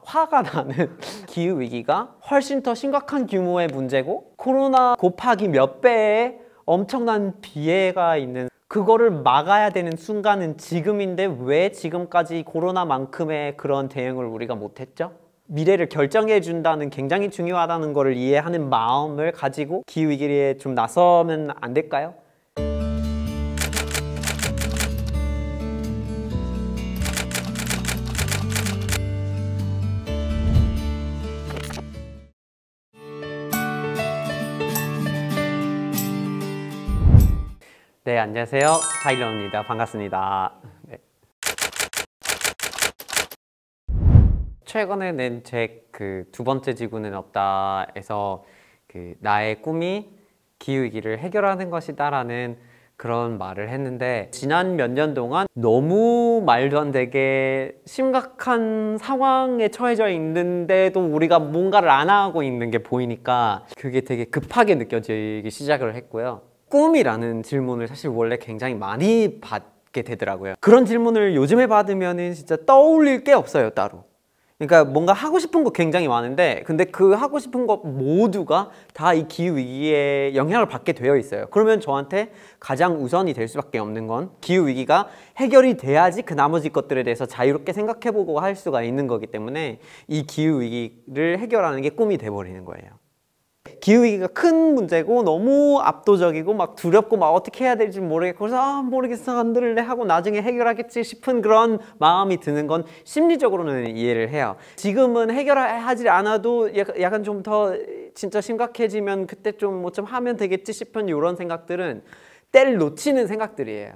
화가 나는 기후위기가 훨씬 더 심각한 규모의 문제고 코로나 곱하기 몇 배의 엄청난 피해가 있는, 그거를 막아야 되는 순간은 지금인데 왜 지금까지 코로나만큼의 그런 대응을 우리가 못했죠? 미래를 결정해 준다는 굉장히 중요하다는 것을 이해하는 마음을 가지고 기후위기에 좀 나서면 안 될까요? 네, 안녕하세요. 타일러입니다. 반갑습니다. 네. 최근에 낸 책 두 번째 지구는 없다에서 나의 꿈이 기후위기를 해결하는 것이다 라는 그런 말을 했는데, 지난 몇 년 동안 너무 말도 안 되게 심각한 상황에 처해져 있는데도 우리가 뭔가를 안 하고 있는 게 보이니까 그게 되게 급하게 느껴지기 시작을 했고요. 꿈이라는 질문을 사실 원래 굉장히 많이 받게 되더라고요. 그런 질문을 요즘에 받으면 진짜 떠올릴 게 없어요, 따로. 그러니까 뭔가 하고 싶은 거 굉장히 많은데, 근데 그 하고 싶은 것 모두가 다 이 기후위기에 영향을 받게 되어 있어요. 그러면 저한테 가장 우선이 될 수밖에 없는 건 기후위기가 해결이 돼야지 그 나머지 것들에 대해서 자유롭게 생각해보고 할 수가 있는 거기 때문에 이 기후위기를 해결하는 게 꿈이 돼버리는 거예요. 기후위기가 큰 문제고 너무 압도적이고 막 두렵고 막 어떻게 해야 될지 모르겠고, 그래서 모르겠어 안 들을래 하고 나중에 해결하겠지 싶은 그런 마음이 드는 건 심리적으로는 이해를 해요. 지금은 해결하지 않아도 약간 좀 더 진짜 심각해지면 그때 좀 뭐 좀 하면 되겠지 싶은 이런 생각들은 때를 놓치는 생각들이에요.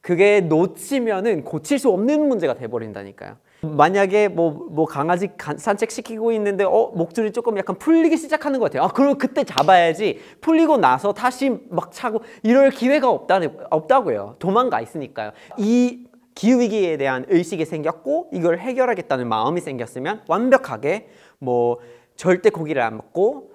그게 놓치면은 고칠 수 없는 문제가 돼버린다니까요. 만약에 뭐 강아지 산책시키고 있는데 목줄이 조금 약간 풀리기 시작하는 것 같아요. 그럼 그때 잡아야지. 풀리고 나서 다시 막 차고 이럴 기회가 없다고요. 도망가 있으니까요. 이 기후위기에 대한 의식이 생겼고 이걸 해결하겠다는 마음이 생겼으면 완벽하게 뭐 절대 고기를 안 먹고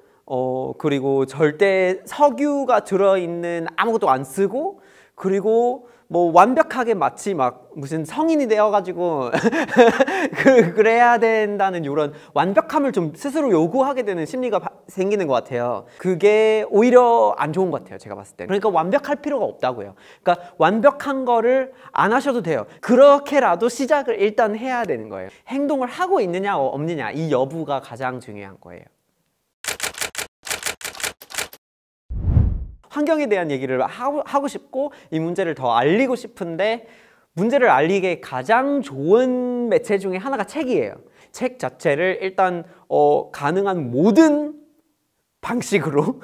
그리고 절대 석유가 들어있는 아무것도 안 쓰고, 그리고 뭐 완벽하게 마치 막 무슨 성인이 되어가지고 그래야 된다는 이런 완벽함을 좀 스스로 요구하게 되는 심리가 생기는 것 같아요. 그게 오히려 안 좋은 것 같아요, 제가 봤을 때. 그러니까 완벽할 필요가 없다고요. 그러니까 완벽한 거를 안 하셔도 돼요. 그렇게라도 시작을 일단 해야 되는 거예요. 행동을 하고 있느냐 없느냐, 이 여부가 가장 중요한 거예요. 환경에 대한 얘기를 하고 싶고 이 문제를 더 알리고 싶은데, 문제를 알리기에 가장 좋은 매체 중에 하나가 책이에요. 책 자체를 일단 가능한 모든 방식으로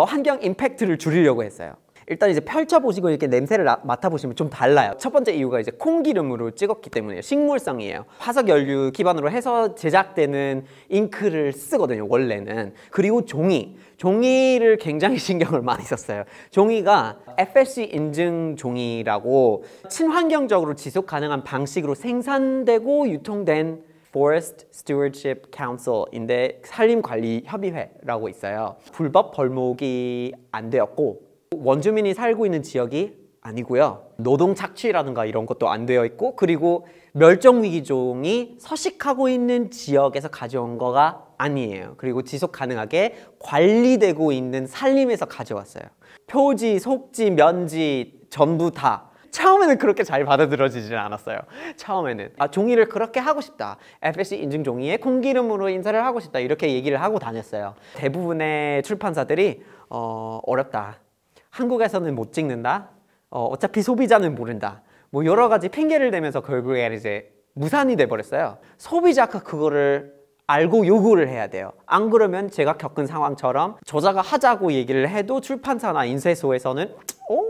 환경 임팩트를 줄이려고 했어요. 일단 이제 펼쳐보시고 이렇게 냄새를 맡아보시면 좀 달라요. 첫 번째 이유가 이제 콩기름으로 찍었기 때문이에요. 식물성이에요. 화석연료 기반으로 해서 제작되는 잉크를 쓰거든요, 원래는. 그리고 종이를 굉장히 신경을 많이 썼어요. 종이가 FSC 인증 종이라고 친환경적으로 지속 가능한 방식으로 생산되고 유통된 Forest Stewardship Council인데 산림관리협의회라고 있어요. 불법 벌목이 안 되었고 원주민이 살고 있는 지역이 아니고요. 노동 착취라든가 이런 것도 안 되어 있고, 그리고 멸종위기종이 서식하고 있는 지역에서 가져온 거가 아니에요. 그리고 지속 가능하게 관리되고 있는 산림에서 가져왔어요. 표지, 속지, 면지 전부 다. 처음에는 그렇게 잘 받아들여지진 않았어요. 처음에는 종이를 그렇게 하고 싶다, FSC 인증 종이에 콩기름으로 인쇄를 하고 싶다, 이렇게 얘기를 하고 다녔어요. 대부분의 출판사들이 어렵다, 한국에서는 못 찍는다, 어차피 소비자는 모른다, 뭐 여러 가지 핑계를 대면서 결국에 이제 무산이 돼버렸어요. 소비자가 그거를 알고 요구를 해야 돼요. 안 그러면 제가 겪은 상황처럼 저자가 하자고 얘기를 해도 출판사나 인쇄소에서는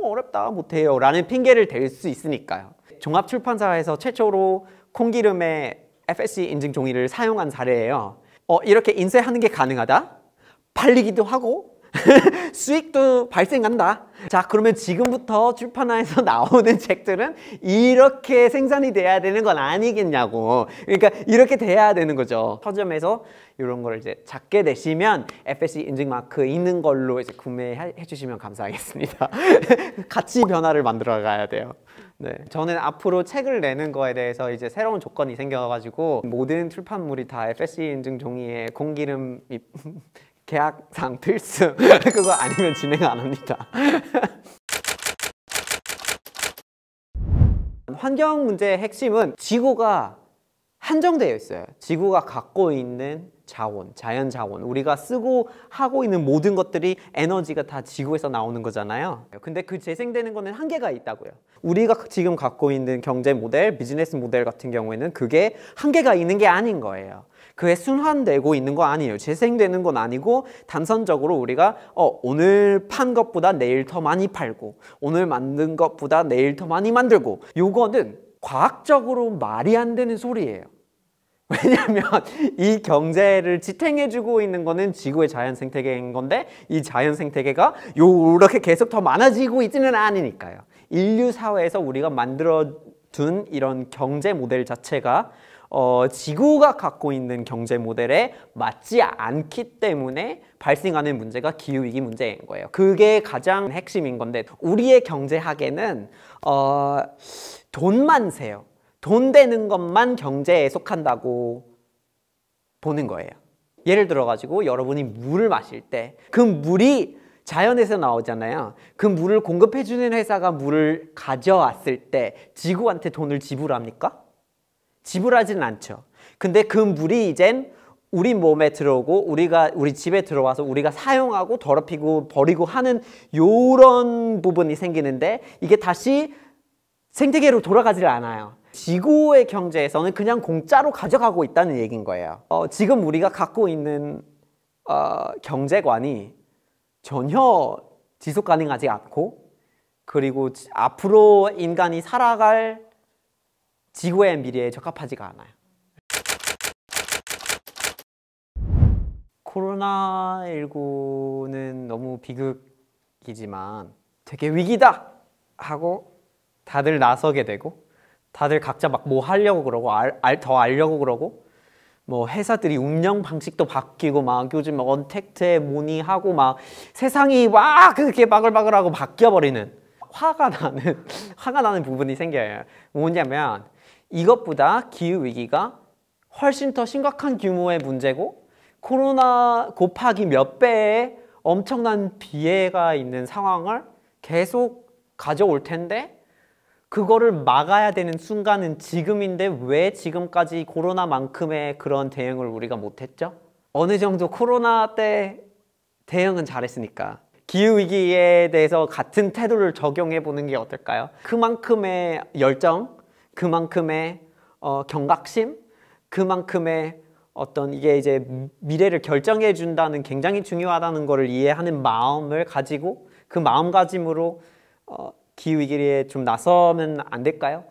어렵다, 못해요 라는 핑계를 댈 수 있으니까요. 종합출판사에서 최초로 콩기름에 FSC 인증 종이를 사용한 사례예요. 이렇게 인쇄하는 게 가능하다, 팔리기도 하고 수익도 발생한다. 자, 그러면 지금부터 출판사에서 나오는 책들은 이렇게 생산이 돼야 되는 건 아니겠냐고. 그러니까 이렇게 돼야 되는 거죠. 서점에서 이런 걸 이제 작게 내시면 FSC 인증 마크 있는 걸로 이제 구매해 주시면 감사하겠습니다. 같이 변화를 만들어 가야 돼요. 네, 저는 앞으로 책을 내는 거에 대해서 이제 새로운 조건이 생겨가지고 모든 출판물이 다 FSC 인증 종이에 공기름 계약상 필수 그거 아니면 진행 안 합니다. 환경 문제의 핵심은 지구가 한정되어 있어요. 지구가 갖고 있는 자원, 자연 자원, 우리가 쓰고 하고 있는 모든 것들이 에너지가 다 지구에서 나오는 거잖아요. 근데 그 재생되는 거는 한계가 있다고요. 우리가 지금 갖고 있는 경제 모델, 비즈니스 모델 같은 경우에는 그게 한계가 있는 게 아닌 거예요. 그게 순환되고 있는 거 아니에요. 재생되는 건 아니고 단선적으로 우리가 오늘 판 것보다 내일 더 많이 팔고 오늘 만든 것보다 내일 더 많이 만들고, 요거는 과학적으로 말이 안 되는 소리예요. 왜냐하면 이 경제를 지탱해주고 있는 거는 지구의 자연 생태계인 건데 이 자연 생태계가 요렇게 계속 더 많아지고 있지는 않으니까요. 인류 사회에서 우리가 만들어둔 이런 경제 모델 자체가 지구가 갖고 있는 경제 모델에 맞지 않기 때문에 발생하는 문제가 기후위기 문제인 거예요. 그게 가장 핵심인 건데, 우리의 경제학에는 돈만 세요. 돈 되는 것만 경제에 속한다고 보는 거예요. 예를 들어 가지고 여러분이 물을 마실 때 그 물이 자연에서 나오잖아요. 그 물을 공급해 주는 회사가 물을 가져왔을 때 지구한테 돈을 지불합니까? 지불하지는 않죠. 근데 그 물이 이젠 우리 몸에 들어오고 우리 집에 들어와서 우리가 사용하고 더럽히고 버리고 하는 요런 부분이 생기는데 이게 다시 생태계로 돌아가질 않아요. 지구의 경제에서는 그냥 공짜로 가져가고 있다는 얘기인 거예요. 지금 우리가 갖고 있는 경제관이 전혀 지속 가능하지 않고, 그리고 앞으로 인간이 살아갈 지구의 미래에 적합하지가 않아요. 코로나19는 너무 비극이지만 되게 위기다 하고 다들 나서게 되고, 다들 각자 막 뭐 하려고 그러고 더 알려고 그러고, 뭐 회사들이 운영 방식도 바뀌고 막 요즘 막 언택트에 문의하고 막 세상이 막 그렇게 바글바글하고 바뀌어버리는 화가 나는 부분이 생겨요. 뭐냐면 이것보다 기후위기가 훨씬 더 심각한 규모의 문제고 코로나 곱하기 몇 배의 엄청난 피해가 있는 상황을 계속 가져올 텐데, 그거를 막아야 되는 순간은 지금인데 왜 지금까지 코로나만큼의 그런 대응을 우리가 못했죠? 어느 정도 코로나 때 대응은 잘했으니까 기후위기에 대해서 같은 태도를 적용해 보는 게 어떨까요? 그만큼의 열정, 그만큼의 경각심, 그만큼의 어떤 이게 이제 미래를 결정해 준다는, 굉장히 중요하다는 것을 이해하는 마음을 가지고 그 마음가짐으로 기후위기에 좀 나서면 안 될까요?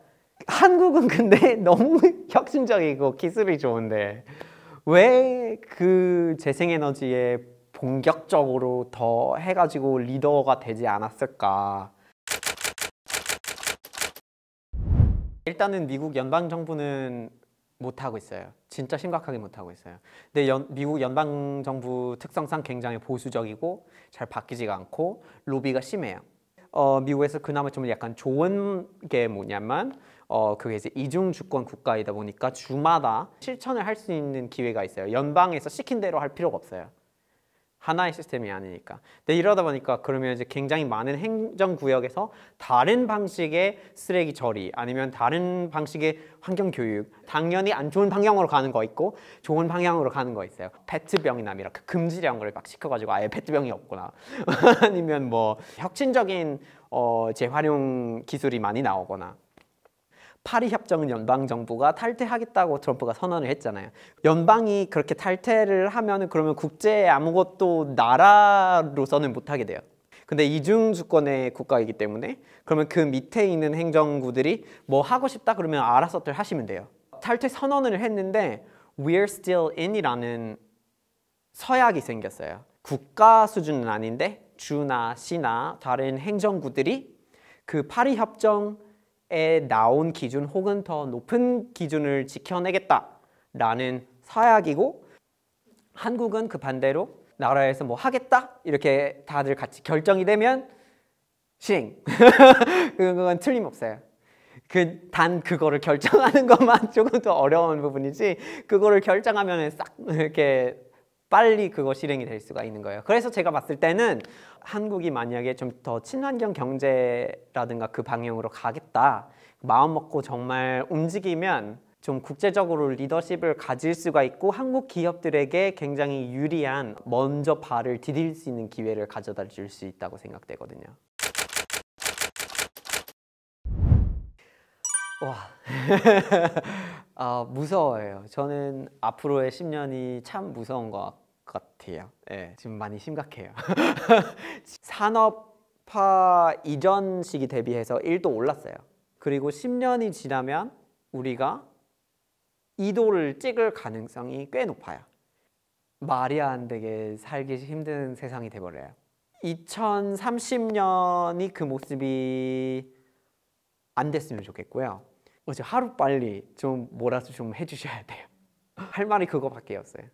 한국은 근데 너무 혁신적이고 기술이 좋은데 왜 그 재생에너지에 본격적으로 더 해가지고 리더가 되지 않았을까? 일단은 미국 연방정부는 못하고 있어요. 진짜 심각하게 못하고 있어요. 근데 미국 연방정부 특성상 굉장히 보수적이고 잘 바뀌지가 않고 로비가 심해요. 미국에서 그나마 좀 약간 좋은 게 뭐냐면 그게 이제 이중 주권 국가이다 보니까 주마다 실천을 할 수 있는 기회가 있어요. 연방에서 시킨 대로 할 필요가 없어요. 하나의 시스템이 아니니까. 근데 이러다 보니까 그러면 이제 굉장히 많은 행정구역에서 다른 방식의 쓰레기 처리 아니면 다른 방식의 환경교육, 당연히 안 좋은 방향으로 가는 거 있고 좋은 방향으로 가는 거 있어요. 페트병이나 이렇게 금지령을 막 시켜가지고 아예 페트병이 없거나 아니면 뭐 혁신적인 재활용 기술이 많이 나오거나. 파리 협정은 연방정부가 탈퇴하겠다고 트럼프가 선언을 했잖아요. 연방이 그렇게 탈퇴를 하면 그러면 국제에 아무것도 나라로서는 못하게 돼요. 근데 이중주권의 국가이기 때문에 그러면 그 밑에 있는 행정구들이 뭐 하고 싶다 그러면 알아서들 하시면 돼요. 탈퇴 선언을 했는데 We're still in 이라는 서약이 생겼어요. 국가 수준은 아닌데 주나 시나 다른 행정구들이 그 파리 협정에 나온 기준 혹은 더 높은 기준을 지켜내겠다라는 서약이고, 한국은 그 반대로 나라에서 뭐 하겠다 이렇게 다들 같이 결정이 되면 시행. 그건 틀림없어요. 단 그거를 결정하는 것만 조금 더 어려운 부분이지, 그거를 결정하면 싹 이렇게 빨리 그거 실행이 될 수가 있는 거예요. 그래서 제가 봤을 때는 한국이 만약에 좀 더 친환경 경제라든가 그 방향으로 가겠다 마음 먹고 정말 움직이면 좀 국제적으로 리더십을 가질 수가 있고 한국 기업들에게 굉장히 유리한 먼저 발을 디딜 수 있는 기회를 가져다 줄 수 있다고 생각되거든요. 와, 무서워요. 저는 앞으로의 10년이 참 무서운 것 같아요. 네, 지금 많이 심각해요. 산업화 이전 시기 대비해서 1도 올랐어요. 그리고 10년이 지나면 우리가 2도를 찍을 가능성이 꽤 높아요. 말이 안 되게 살기 힘든 세상이 돼버려요. 2030년이 그 모습이 안 됐으면 좋겠고요. 하루빨리 좀 몰아서 좀 해주셔야 돼요. 할 말이 그거밖에 없어요.